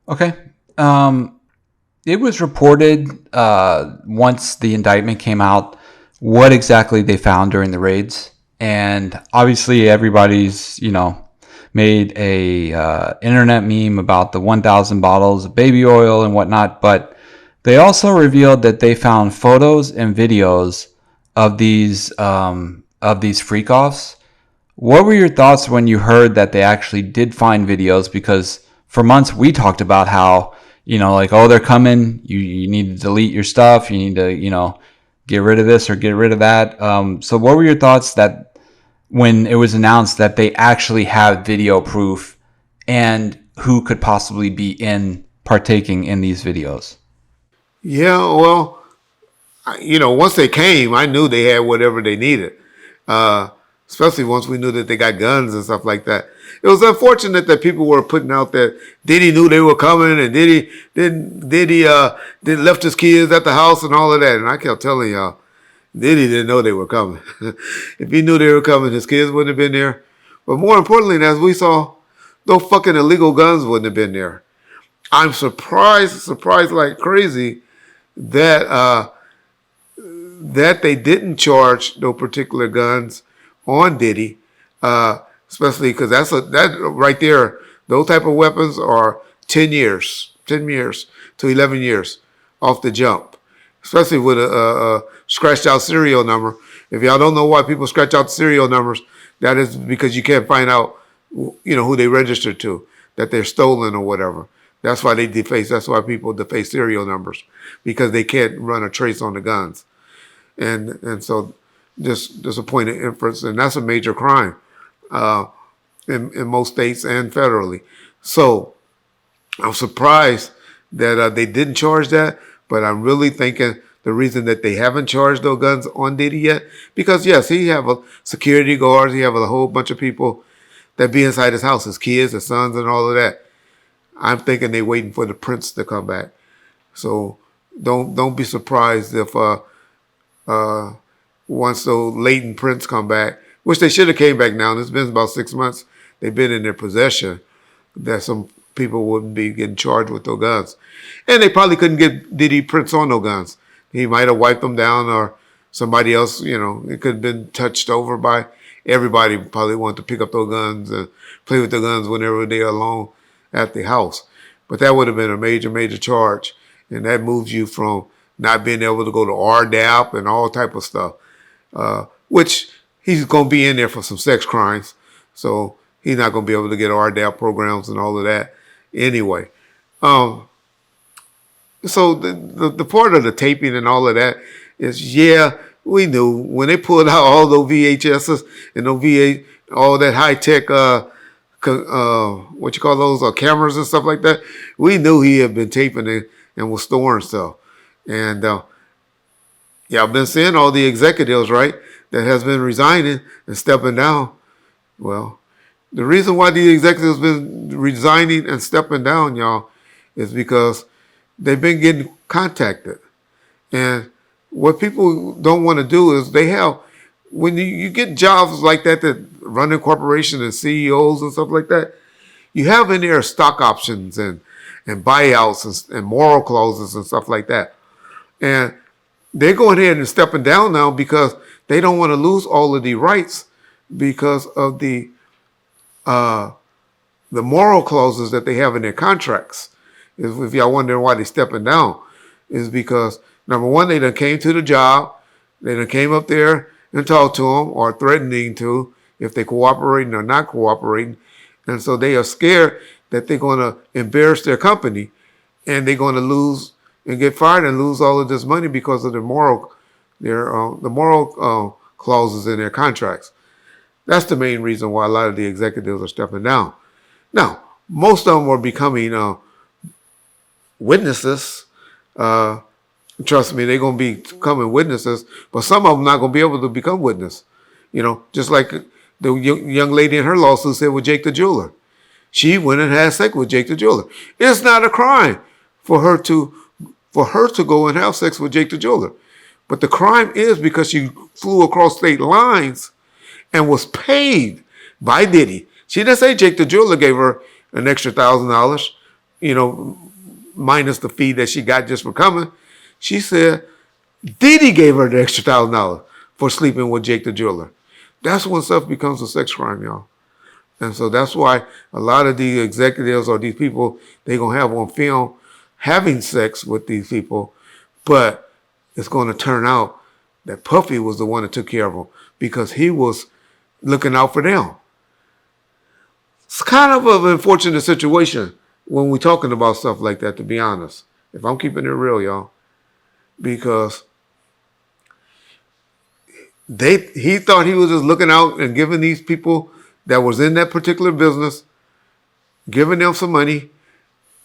Okay. Um, it was reported once the indictment came out what exactly they found during the raids, and obviously everybody's made a internet meme about the 1,000 bottles of baby oil and whatnot, but they also revealed that they found photos and videos of these freak offs. What were your thoughts when you heard that they actually did find videos? Because for months we talked about how, like, oh, they're coming. You need to delete your stuff. You need to, get rid of this or get rid of that. So what were your thoughts that when it was announced that they actually have video proof and who could possibly be in partaking in these videos? Yeah, well, once they came, I knew they had whatever they needed. Uh, Especially once we knew that they got guns and stuff like that. It was unfortunate that people were putting out that Diddy knew they were coming and Diddy left his kids at the house and all of that. And I kept telling y'all, Diddy didn't know they were coming. If he knew they were coming, his kids wouldn't have been there. But more importantly, as we saw, those fucking illegal guns wouldn't have been there. I'm surprised like crazy that that they didn't charge those particular guns on Diddy, especially because that right there. Those type of weapons are 10 years to 11 years off the jump, especially with a scratched out serial number. If y'all don't know why people scratch out the serial numbers, that is because you can't find out, who they registered to, that they're stolen or whatever. That's why they deface. That's why people deface serial numbers, because they can't run a trace on the guns, and so there's a point of inference, and that's a major crime in most states and federally. So I'm surprised that they didn't charge that, but I'm really thinking the reason that they haven't charged those guns on Diddy yet, because yes, he have a security guards, he have a whole bunch of people that be inside his house, his kids, his sons, and all of that. I'm thinking they're waiting for the prince to come back. So don't be surprised if once those latent prints come back, which they should have came back now, and it's been about 6 months they've been in their possession, that some people wouldn't be getting charged with those guns. And they probably couldn't get Diddy prints on those guns. He might have wiped them down, or somebody else, it could have been touched over by everybody. Probably wanted to pick up those guns and play with the guns whenever they're alone at the house. But that would have been a major, major charge. And that moves you from not being able to go to RDAP and all type of stuff, which he's going to be in there for some sex crimes. So he's not going to be able to get RDAP programs and all of that anyway. So the part of the taping and all of that is, yeah, we knew when they pulled out all those VHSs and those all that high tech, what you call those, cameras and stuff like that. We knew he had been taping it and was storing stuff. And yeah, I've been seeing all the executives, right, that has been resigning and stepping down. Well, the reason why the executives been resigning and stepping down, y'all, is because they've been getting contacted. And what people don't want to do is when you get jobs like that running corporations and CEOs and stuff like that, you have in there stock options and buyouts and moral clauses and stuff like that. And they're going ahead and stepping down now because they don't want to lose all of the rights because of the moral clauses that they have in their contracts. If y'all wondering why they're stepping down, is because, number one, they done came to the job, they done came up there and talked to them, or threatening to, if they cooperating or not cooperating. And so they are scared that they're going to embarrass their company and they're going to lose and get fired and lose all of this money because of the moral clauses in their contracts. That's the main reason why a lot of the executives are stepping down. Now, most of them are becoming witnesses. Trust me, they're going to be becoming witnesses, but some of them not going to be able to become witness. Just like the young lady in her lawsuit said with Jake the Jeweler. She went and had sex with Jake the Jeweler. It's not a crime for her to go and have sex with Jake the Jeweler. But the crime is because she flew across state lines and was paid by Diddy. She didn't say Jake the Jeweler gave her an extra $1,000. you know, minus the fee that she got just for coming. She said Diddy gave her the extra $1,000 for sleeping with Jake the jeweler. That's when stuff becomes a sex crime, y'all. And so that's why a lot of the executives or these people, they going to have on film having sex with these people, but it's going to turn out that Puffy was the one that took care of them because he was looking out for them. It's kind of an unfortunate situation when we're talking about stuff like that, to be honest. If I'm keeping it real, y'all. Because he thought he was just looking out and giving these people that was in that particular business, giving them some money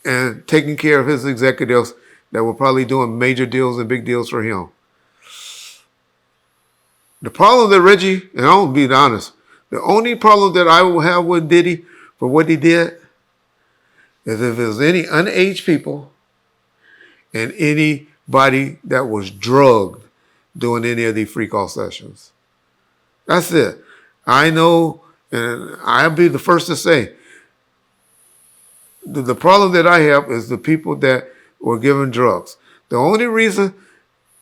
and taking care of his executives that were probably doing major deals and big deals for him. The problem that Reggie, and I'll be honest, the only problem that I will have with Diddy for what he did is if there's any unaged people and anybody that was drugged doing any of these free call sessions. That's it. I know, and I'll be the first to say, the problem that I have is the people that were given drugs. The only reason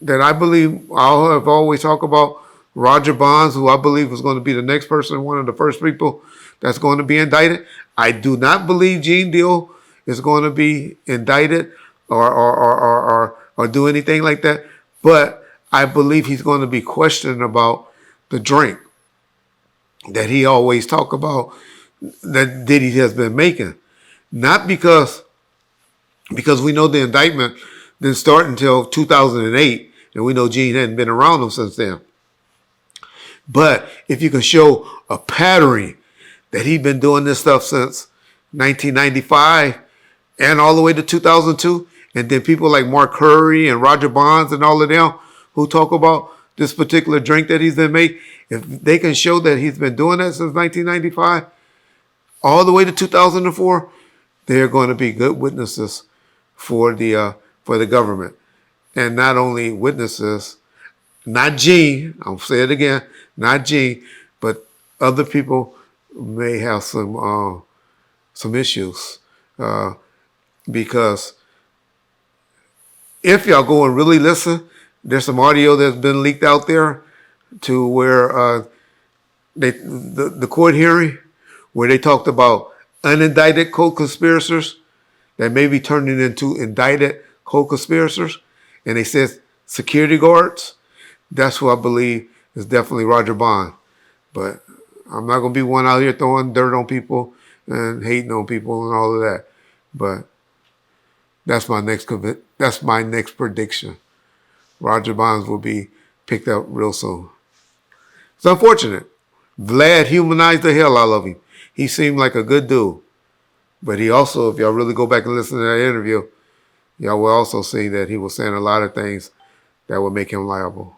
that I believe I'll have always talked about Roger Bonds, who I believe is going to be the next person, one of the first people that's going to be indicted. I do not believe Gene Deal is going to be indicted or do anything like that. But I believe he's going to be questioned about the drink that he always talk about that Diddy has been making. Not because we know the indictment didn't start until 2008, and we know Gene hadn't been around him since then. But if you can show a pattern that he'd been doing this stuff since 1995 and all the way to 2002, and then people like Mark Curry and Roger Bonds and all of them who talk about this particular drink that he's been making, if they can show that he's been doing that since 1995 all the way to 2004, they're going to be good witnesses for the government. And not only witnesses, not Gene, I'll say it again, not Gene, but other people may have some issues because if y'all go and really listen, there's some audio that's been leaked out there to where the court hearing where they talked about unindicted co-conspirators that may be turning into indicted co-conspirators, and they said security guards. That's who I believe is definitely Roger Bond. But I'm not going to be one out here throwing dirt on people and hating on people and all of that. But that's my next prediction. Roger Bonds will be picked up real soon. It's unfortunate. Vlad humanized the hell out of him. He seemed like a good dude. But he also, if y'all really go back and listen to that interview, y'all will also see that he was saying a lot of things that would make him liable.